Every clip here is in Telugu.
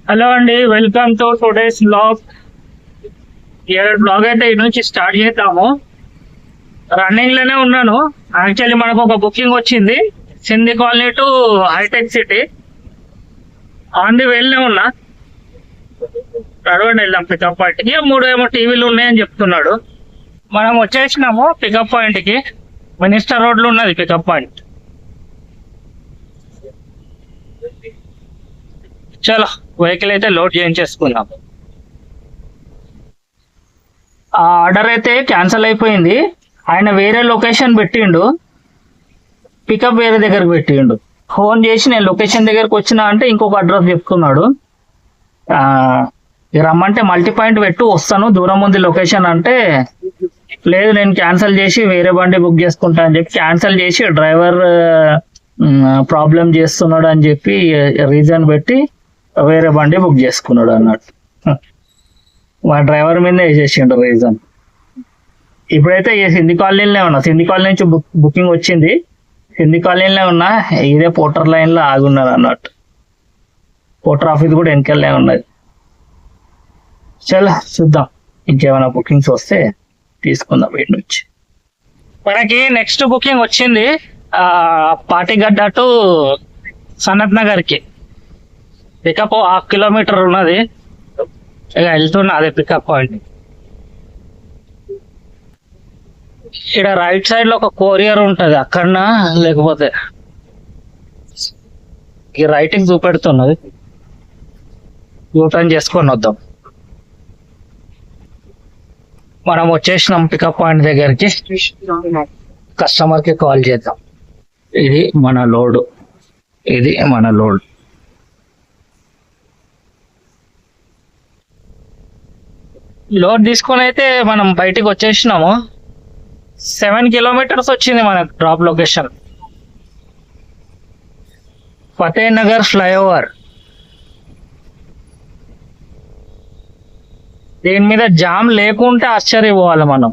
హలో అండి, welcome to today's blog. Blog అయితే ఇటు నుంచి స్టార్ట్ చేద్దాము. రన్నింగ్ లోనే ఉన్నాను. యాక్చువల్లీ మనకు ఒక బుకింగ్ వచ్చింది, Sindhi colony to Hitec City. On the వెళ్ళే ఉన్నా, నడవండి వెళ్దాం పికప్ పాయింట్కి. 3 ఏమో టీవీలు ఉన్నాయని చెప్తున్నాడు. మనం వచ్చేసినాము పికప్ పాయింట్కి. మినిస్టర్ రోడ్లో ఉన్నది పికప్ పాయింట్. చలో వెహికల్ అయితే లోడ్ చేయించేసుకుందాం. ఆ ఆర్డర్ అయితే క్యాన్సిల్ అయిపోయింది. ఆయన వేరే లొకేషన్ పెట్టిండు, పికప్ వేరే దగ్గరకు పెట్టిండు. ఫోన్ చేసి నేను లొకేషన్ దగ్గరకు వచ్చినా అంటే ఇంకొక అడ్రస్ చెప్తున్నాడు. రమ్మంటే మల్టీ పాయింట్ పెట్టు వస్తాను, దూరం ఉంది లొకేషన్ అంటే లేదు నేను క్యాన్సిల్ చేసి వేరే బండి బుక్ చేసుకుంటా అని చెప్పి క్యాన్సిల్ చేసి డ్రైవర్ ప్రాబ్లం చేస్తున్నాడు అని చెప్పి రీజన్ పెట్టి వేరే బండి బుక్ చేసుకున్నాడు అన్నట్టు. మా డ్రైవర్ మీద వేసేసిండు రీజన్. ఇప్పుడైతే సింధి కాలనీలోనే ఉన్నా. సింధి కాలనీ నుంచి బుకింగ్ వచ్చింది. సింధి కాలనీలో ఉన్నా. ఇదే పోర్టర్ లైన్ లో ఆగున్నారు అన్నట్టు. పోర్టర్ ఆఫీస్ కూడా వెనకాలనే ఉన్నది. చలో చూద్దాం, ఇంకేమైనా బుకింగ్స్ వస్తే తీసుకుందాం వీటి నుంచి. మనకి నెక్స్ట్ బుకింగ్ వచ్చింది పాటిగడ్డ టు సనత్ నగర్ కి. పికప్ 1/2 కిలోమీటర్ ఉన్నది. ఇక వెళ్తున్నా అదే పికప్ పాయింట్. ఇక్కడ రైట్ సైడ్ లో ఒక కొరియర్ ఉంటది, అక్కడనా లేకపోతే ఈ రైటింగ్ చూపెడుతున్నది. యూటర్న్ చేసుకొని వద్దాం. మనం వచ్చేసినాం పికప్ పాయింట్ దగ్గరికి. కస్టమర్ కి కాల్ చేద్దాం. ఇది మన లోడ్, ఇది మన లోడ్. లోడ్ తీసుకొని అయితే మనం బయటికి వచ్చేసినాము. 7 కిలోమీటర్స్ వచ్చింది మన drop location. Fateh Nagar flyover. దీని మీద జామ్ లేకుంటే ఆశ్చర్యపోవాలి మనం.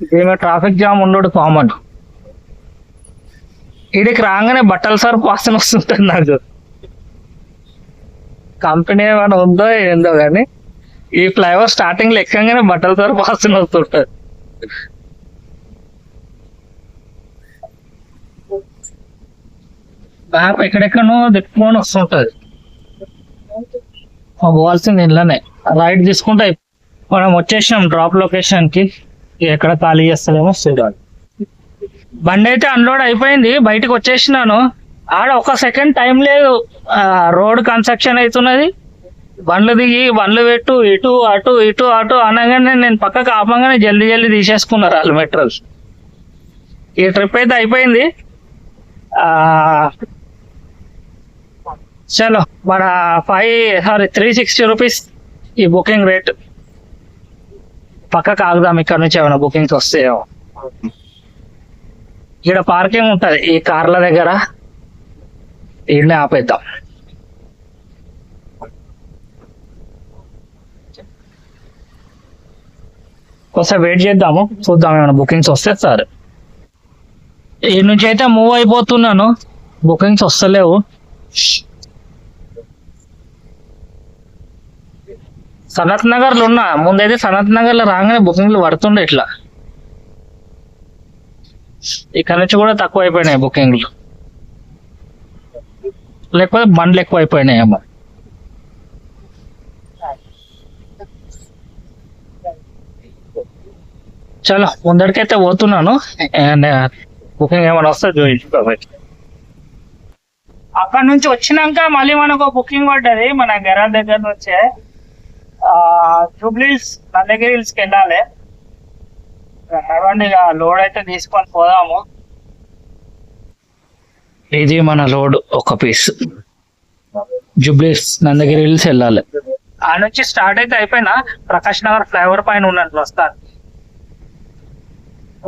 దీని మీద ట్రాఫిక్ జామ్ ఉండడు కామన్. ఇడికి రాగానే బట్టల సరుకు వాసన వస్తుంటుంది నాకు. కంపెనీ ఏమైనా ఉందో ఏందో కానీ ఈ ఫ్లైఓవర్ స్టార్టింగ్ లో ఎక్కగానే బట్టల సరుకు వాసన వస్తుంటది. బ్యాప్ ఎక్కడెక్కడో దిక్కుకొని వస్తుంటది. పోవాల్సింది ఇంట్లోనే. రైట్ తీసుకుంటే మనం వచ్చేసినాం డ్రాప్ లొకేషన్ కి. ఎక్కడ ఖాళీ చేస్తామేమో చూడాలి. బండి అయితే అన్లోడ్ అయిపోయింది, బయటకు వచ్చేసినాను. ఆడ ఒక సెకండ్ టైం లేదు. రోడ్ కన్స్ట్రక్షన్ అవుతున్నది. బండ్లు దిగి బండ్లు పెట్టు, ఇటు అటు ఇటు అటు అనగానే నేను పక్కకు ఆపంగానే జల్దీ జల్దీ తీసేసుకున్నారు వాళ్ళు మెట్రోస్. ఈ ట్రిప్ అయితే అయిపోయింది. చలో మన 360 రూపీస్ ఈ బుకింగ్ రేట్. పక్కకు ఆగుదాం, ఇక్కడ నుంచి ఏమైనా బుకింగ్స్ వస్తాయో. ఇక్కడ పార్కింగ్ ఉంటుంది ఈ కార్ల దగ్గర, ఈడనే ఆపేద్దాం. ఒకసారి వెయిట్ చేద్దాము, చూద్దాం ఏమైనా బుకింగ్స్ వస్తే. సరే, ఈ నుంచి అయితే మూవ్ అయిపోతున్నాను, బుకింగ్స్ వస్తలేవు. సనత్ నగర్ లో ఉన్నా. ముందైతే సనత్ నగర్ లో రాగానే బుకింగ్లు పడుతుండే ఇట్లా. ఇక్కడ నుంచి కూడా తక్కువ అయిపోయినాయి బుకింగ్లు, లేకపోతే బండ్లు ఎక్కువ అయిపోయినాయి ఏమో. చలో ముందరికైతే పోతున్నాను. బుకింగ్ ఏమైనా వస్తే చూపించుకోవాలి. అక్కడ నుంచి వచ్చినాక మళ్ళీ మనకు బుకింగ్ పడ్డది మన గరాజ్ దగ్గర నుంచే. జూబ్లీస్ నందగిరి హిల్స్కి వెళ్ళాలి. నడవండి, లోడ్ అయితే తీసుకొని పోదాము. ఇది మన లోడ్, ఒక పీస్. జూబ్లీస్ నందగిరి హిల్స్ వెళ్ళాలి. ఆ నుంచి స్టార్ట్ అయితే అయిపోయినా ప్రకాష్ నగర్ ఫ్లైఓవర్ పైన ఉన్నట్లు వస్తాను.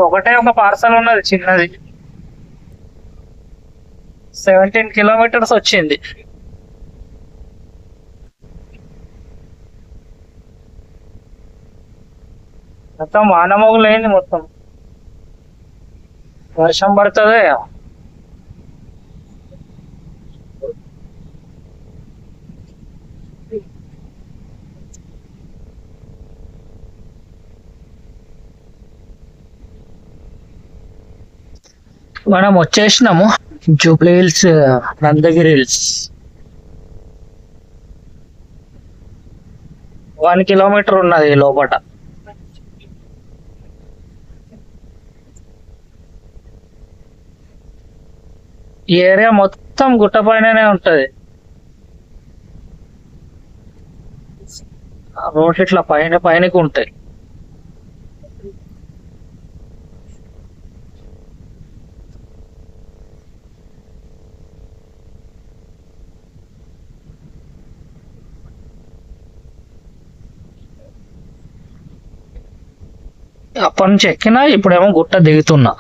ఒకటే ఒక పార్సల్ ఉన్నది చిన్నది. 17 కిలోమీటర్స్ వచ్చింది. మొత్తం వానమోగులైంది. మొత్తం వర్షం పడుతుంది. మనం వచ్చేసినాము జూబ్లీ హిల్స్, నందగిరి హిల్స్. 1 కిలోమీటర్ ఉన్నది లోపట. ఈ ఏరియా మొత్తం గుట్ట పైననే ఉంటది. రోడ్ ఇట్లా పైనకి ఉంటాయి. అప్పటి నుంచి ఎక్కినా, ఇప్పుడేమో గుట్ట దిగుతున్నా.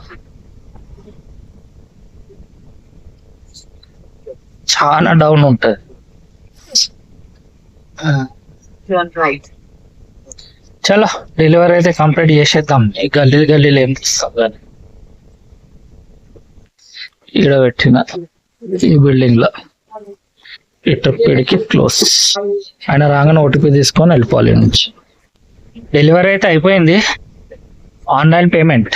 చాలా డౌన్ ఉంటది. చలో డెలివరీ అయితే కంప్లీట్ చేసేద్దాం. ఈ గల్లీలు ఏం తీస్తాం కానీ ఈడ పెట్టిన ఈ బిల్డింగ్ లో ఇటుకి క్లోజ్. ఆయన రాగానే ఓటీపీ తీసుకొని వెళ్ళిపోవాలి ఈడ నుంచి. డెలివరీ అయితే అయిపోయింది. Online payment.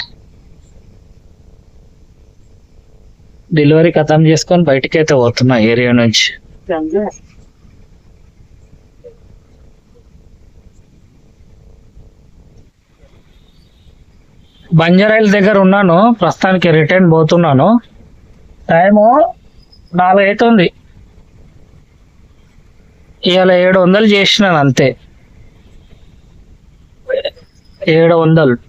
డెలివరీ ఖతం చేసుకొని బయటికి అయితే పోతున్నా ఏరియా నుంచి. బంజారాయిల్ దగ్గర ఉన్నాను ప్రస్తుతానికి. రిటర్న్ పోతున్నాను. టైము 4 అవుతుంది. ఇవాళ 700 చేసినాను అంతే. 700.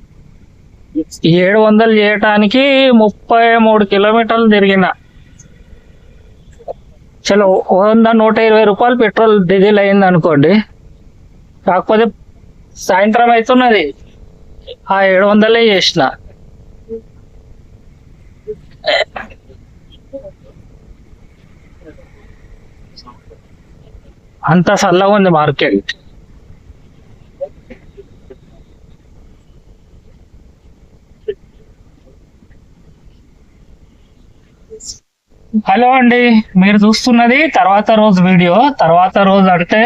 ఈ 700 చేయటానికి 33 కిలోమీటర్లు తిరిగిన. చలో 100-120 రూపాయలు పెట్రోల్ డీజిల్ అయింది అనుకోండి. కాకపోతే సాయంత్రం అవుతున్నది. ఆ 700 చేసిన. అంత చల్లగా ఉంది మార్కెట్. హలో అండి, మీరు చూస్తున్నది తర్వాత రోజు వీడియో. తర్వాత రోజు అంటే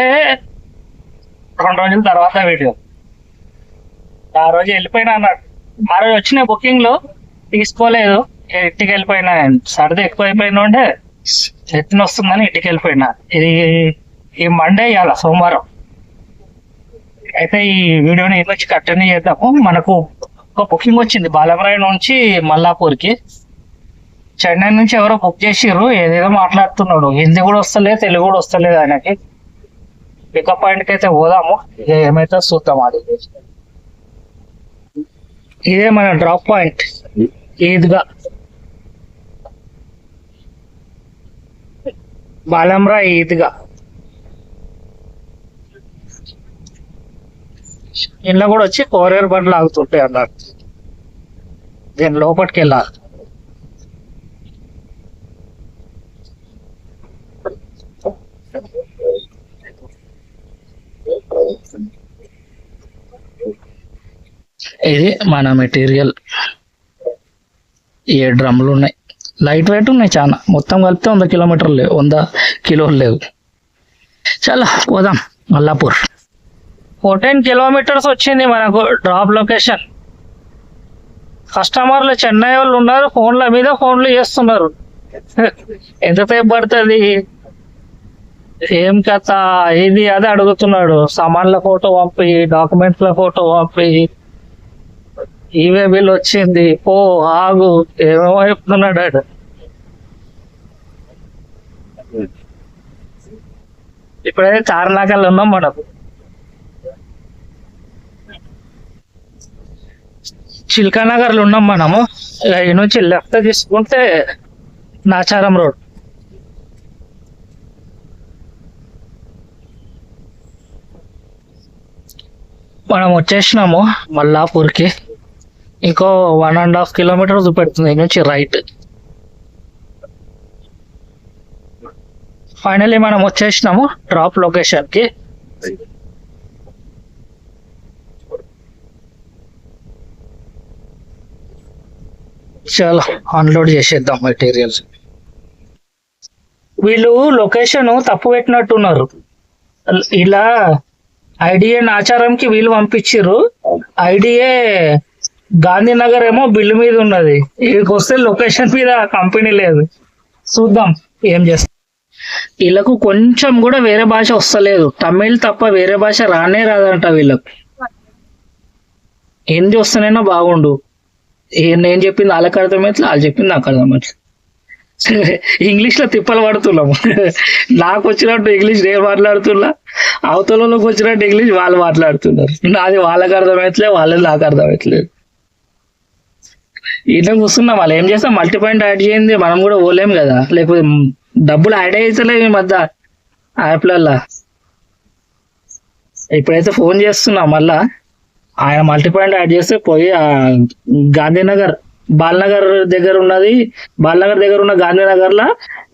2 రోజుల తర్వాత వీడియో. ఆ రోజు వెళ్ళిపోయినా అన్నాడు. ఆ రోజు వచ్చిన బుకింగ్లు తీసుకోలేదు, ఇంటికి వెళ్ళిపోయినా. సరదా ఎక్కువ అయిపోయినా ఉండే ఎత్తున వస్తుందని ఇంటికి వెళ్ళిపోయినా. ఈ మండే ఇవాళ సోమవారం. అయితే ఈ వీడియోని ఇది వచ్చి కంటిన్యూ చేద్దాము. మనకు ఒక బుకింగ్ వచ్చింది బాలమరాయి నుంచి మల్లాపూర్కి. చెన్నై నుంచి ఎవరో బుక్ చేసిర్రు. ఏదేదో మాట్లాడుతున్నాడు. హిందీ కూడా వస్తలేదు, తెలుగు కూడా వస్తలేదు ఆయనకి. పికప్ పాయింట్కి అయితే పోదాము. ఇక ఏమైతే చూద్దాం. అది ఇదే మన డ్రాప్ పాయింట్ ఈద్గా బాలమరాయి ఈద్గా. ఇంట్లో కూడా వచ్చి కోరియర్ బండ్లు ఆగుతుంటాయి అన్నారు. దీని లోపలికి వెళ్ళాలి. ఇది మన మెటీరియల్. 7 డ్రమ్లు ఉన్నాయి. లైట్ వెయిట్ ఉన్నాయి చాలా. మొత్తం కలిపితే 100 కిలోమీటర్లు లేవు, 100 కిలోలు లేవు. చాలా పోదాం మల్లాపూర్. 14 కిలోమీటర్స్ వచ్చింది మనకు డ్రాప్ లొకేషన్. కస్టమర్లు చెన్నై వాళ్ళు ఉన్నారు. ఫోన్ల మీద ఫోన్లు చేస్తున్నారు. ఎంతసేపు పడుతుంది, ఏం కథ, ఇది అది అడుగుతున్నాడు. సామాన్ల ఫోటో పంపి, డాక్యుమెంట్ల ఫోటో పంపి, ఈవే బిల్ వచ్చింది, పో ఆగు, ఏమేమో చెప్తున్నాడు. ఇప్పుడైతే చార్నాకల్లో ఉన్నాం మనకు. చిల్కానగర్లో ఉన్నాం మనము. ఈ నుంచి లెఫ్ట్ తీసుకుంటే నాచారం రోడ్. మనం వచ్చేసినాము మల్లాపూర్కి. ఇంకో 1.5 కిలోమీటర్ చూపెడుతుంది ఈ నుంచి రైట్. ఫైనలీ మనం వచ్చేసినాము డ్రాప్ లొకేషన్కి. చాలా అన్లోడ్ చేసేద్దాం మెటీరియల్స్. వీళ్ళు లొకేషన్ తప్పు పెట్టినట్టున్నారు. ఇలా ఐడిఏ నాచారంకి వీళ్ళు పంపించారు. ఐడిఏ గాంధీనగర్ ఏమో బిల్లు మీద ఉన్నది, ఇక్కడికి వస్తే లొకేషన్ మీద కంపెనీ లేదు. చూద్దాం ఏం చేస్తాం. వీళ్ళకు కొంచెం కూడా వేరే భాష వస్తలేదు, తమిళ్ తప్ప వేరే భాష రానే రాదంట వీళ్ళకు. హిందీ వస్తేనైనా బాగుండు. నేను చెప్పింది వాళ్ళకి అర్థమవుతుంది, వాళ్ళు చెప్పింది నాకు అర్థమవుతుంది. ఇంగ్లీష్ లో తిప్పలు పడుతున్నాము. నాకు వచ్చినట్టు ఇంగ్లీష్ నేను మాట్లాడుతున్నా, అవతలలోకి వచ్చినట్టు ఇంగ్లీష్ వాళ్ళు మాట్లాడుతున్నారు. నాది వాళ్ళకి అర్థమవుతలేదు, వాళ్ళది నాకు అర్థమవుతలేదు. ఇట్లా కూర్చున్నాం. వాళ్ళు ఏం చేస్తాం, మల్టీ పాయింట్ యాడ్ చేయండి, మనం కూడా పోలేం కదా. లేకపోతే డబ్బులు యాడ్ అవుతలేవు ఈ మధ్య యాప్లల్లా. ఇప్పుడైతే ఫోన్ చేస్తున్నా మళ్ళా, ఆయన మల్టీ పాయింట్ యాడ్ చేస్తే పోయి గాంధీనగర్ బాలనగర్ దగ్గర ఉన్నది, బాలనగర్ దగ్గర ఉన్న గాంధీనగర్ లా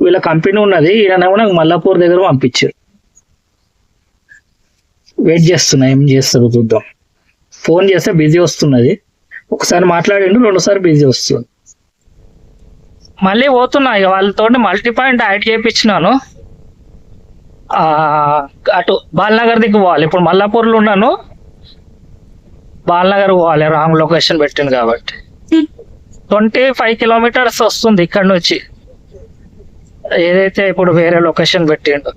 వీళ్ళ కంపెనీ ఉన్నది. ఈయనేమో నాకు మల్లాపూర్ దగ్గర పంపించారు. వెయిట్ చేస్తున్నా ఏం చేస్తారు చూద్దాం. ఫోన్ చేస్తే బిజీ వస్తున్నది, ఒకసారి మాట్లాడిండు, రెండోసారి బిజీ వస్తుంది. మళ్ళీ పోతున్నా ఇక వాళ్ళతో మల్టీ పాయింట్ యాడ్ చేయించినాను. అటు బాలనగర్ దిక్కు పోవాలి. ఇప్పుడు మల్లాపూర్లో ఉన్నాను, బాలనగర్ పోవాలి. రాంగ్ లొకేషన్ పెట్టింది కాబట్టి 25 కిలోమీటర్స్ వస్తుంది ఇక్కడ నుంచి, ఏదైతే ఇప్పుడు వేరే లొకేషన్ పెట్టిండు.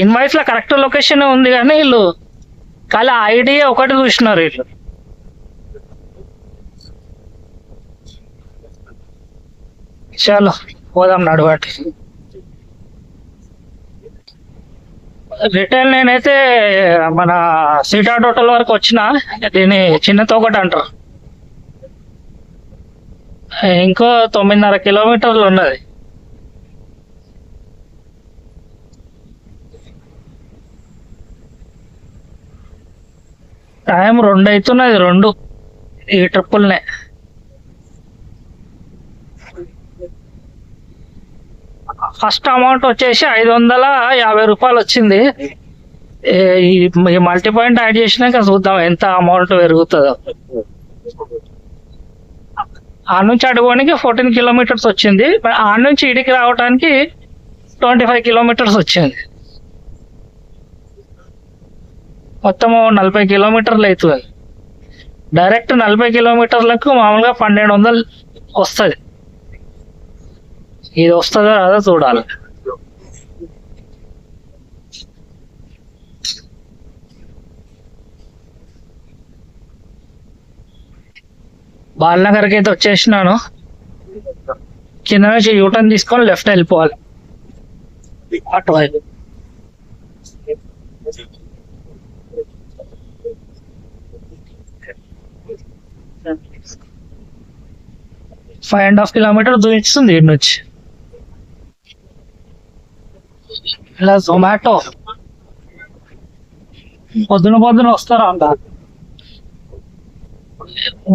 ఇన్వాయిస్ లో కరెక్ట్ లొకేషన్ ఉంది కానీ వీళ్ళు కానీ ఐడియా ఒకటి చూసినారు వీళ్ళు. చలో పోదాం నడవండి. రిటైల్ నేనైతే మన సీటా హోటల్ వరకు వచ్చిన, దీన్ని చిన్న తోకట అంటారు. ఇంకో 9.5 కిలోమీటర్లు ఉన్నది. టైం 2 అవుతున్నది, 2 ఈ ట్రిప్పుల్నే. ఫస్ట్ అమౌంట్ వచ్చేసి 550 రూపాయలు వచ్చింది. ఈ మల్టీ పాయింట్ యాడ్ చేసినాక చూద్దాం ఎంత అమౌంట్ పెరుగుతుందో. ఆ నుంచి అడుగునికి 14 కిలోమీటర్స్ వచ్చింది, ఆ నుంచి ఇడికి రావడానికి 25 కిలోమీటర్స్ వచ్చింది. మొత్తము 40 కిలోమీటర్లు అవుతుంది. డైరెక్ట్ 40 కిలోమీటర్లకు మామూలుగా 1200 వస్తుంది. ఇది వస్తుందో రాదో చూడాలి. బాలనగర్కి అయితే వచ్చేసినాను. కింద నుంచి యూటర్న్ తీసుకొని లెఫ్ట్ వెళ్ళిపోవాలి అటువైపు. ఫైవ్ అండ్ హాఫ్ కిలోమీటర్ చూపిస్తుంది ఇటు నుంచి. ఇలా జొమాటో పొద్దున వస్తారా అంట.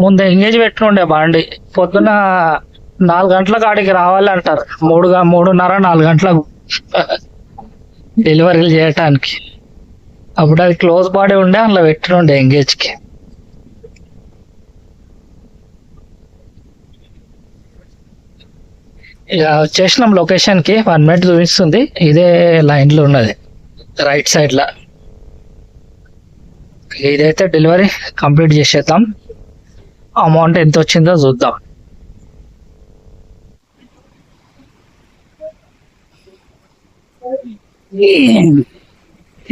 ముందు ఎంగేజ్ పెట్టుకుండే బండి, పొద్దున 4 గంటలకు ఆడికి రావాలి అంటారు. 3:30 4 గంటలకు డెలివరీలు చేయటానికి. అప్పుడు అది క్లోజ్ బాడీ ఉండే, అందులో పెట్టినుండే ఎంగేజ్కి. ఇక వచ్చేసినాం లొకేషన్కి. 1 మినిట్ చూపిస్తుంది. ఇదే లైన్లో ఉన్నది రైట్ సైడ్లో. ఇదైతే డెలివరీ కంప్లీట్ చేసేద్దాం. అమౌంట్ ఎంత వచ్చిందో చూద్దాం.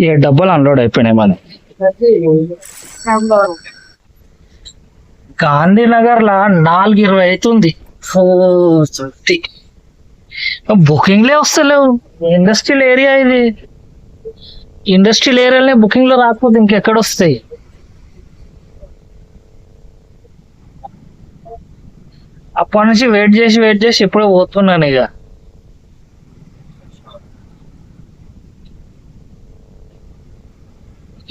ఈ డబ్బులు అన్లోడ్ అయిపోయినాయి మన గాంధీనగర్ లా 4:20 అవుతుంది. 4:30 బుకింగ్లే వస్తలేవు. ఇండస్ట్రియల్ ఏరియా ఇది. ఇండస్ట్రియల్ ఏరియాలోనే బుకింగ్ లో రాకపోతే ఇంకెక్కడ వస్తాయి? అప్పటి నుంచి వెయిట్ చేసి ఇప్పుడే పోతున్నాను. ఇక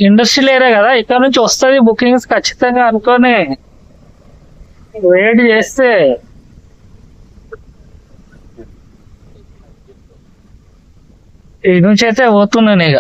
ఇండస్ట్రియల్ ఏరియా కదా, ఇక్కడ నుంచి వస్తుంది బుకింగ్స్ ఖచ్చితంగా అనుకొని వెయిట్ చేస్తే ఈ నుంచి అయితే పోతున్నాను ఇక.